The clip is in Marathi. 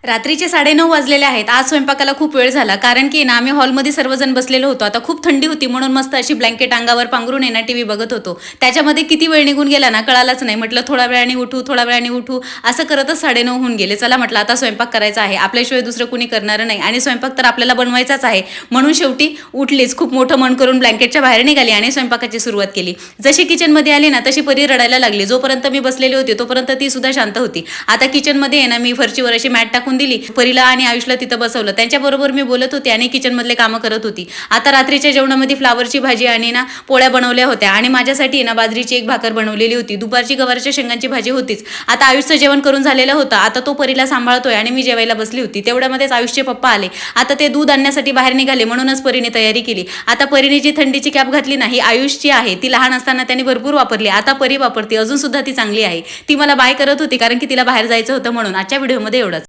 रात्रीचे 9:30 वाजलेले आहेत. आज स्वयंपाकाला खूप वेळ झाला, कारण की ना आम्ही हॉलमध्ये सर्वजण बसलेलो होतो. आता खूप थंडी होती म्हणून मस्त अशी ब्लँकेट अंगावर पांघरून आहे ना टीव्ही बघत होतो. त्याच्यामध्ये किती वेळ निघून गेला ना कळालाच नाही. म्हटलं थोड्या वेळाने उठू असं करतच 9:30 होऊन गेले. चला म्हटलं आता स्वयंपाक करायचा आहे, आपल्याशिवाय दुसरं कुणी करणार नाही आणि स्वयंपाक तर आपल्याला बनवायचाच आहे. म्हणून शेवटी उठलीच, खूप मोठं मन करून ब्लँकेटच्या बाहेर निघाली आणि स्वयंपाकाची सुरुवात केली. जशी किचनमध्ये आली ना तशी परी रडायला लागली. जोपर्यंत मी बसलेली होती तोपर्यंत ती सुद्धा शांत होती. आता किचनमध्ये आहे ना मी फरशीवर अशी मॅट टाकून दिली. परीला आणि आयुषला तिथं बसवलं. त्यांच्याबरोबर मी बोलत होते आणि किचनमधले कामं करत होती. आता रात्रीच्या जेवणामध्ये फ्लावरची भाजी आणि ना पोळ्या बनवल्या होत्या आणि माझ्यासाठी ना बाजरीची एक भाकर बनवलेली होती. दुपारची गवारच्या शेंगांची भाजी होतीच. आता आयुषचं जेवण करून झालेलं होतं. आता तो परीला सांभाळतोय आणि मी जेवायला बसली होती. तेवढ्यामध्येच आयुषचे पप्पा आले. आता ते दूध आणण्यासाठी बाहेर निघाले, म्हणूनच परीने तयारी केली. आता परीने जी थंडीची कॅप घातली ना ही आयुषची आहे. ती लहान असताना त्याने भरपूर वापरली. आता परी वापरते, अजून सुद्धा ती चांगली आहे. ती मला बाय करत होती कारण की तिला बाहेर जायचं होतं म्हणून. आजच्या व्हिडिओमध्ये एवढंच.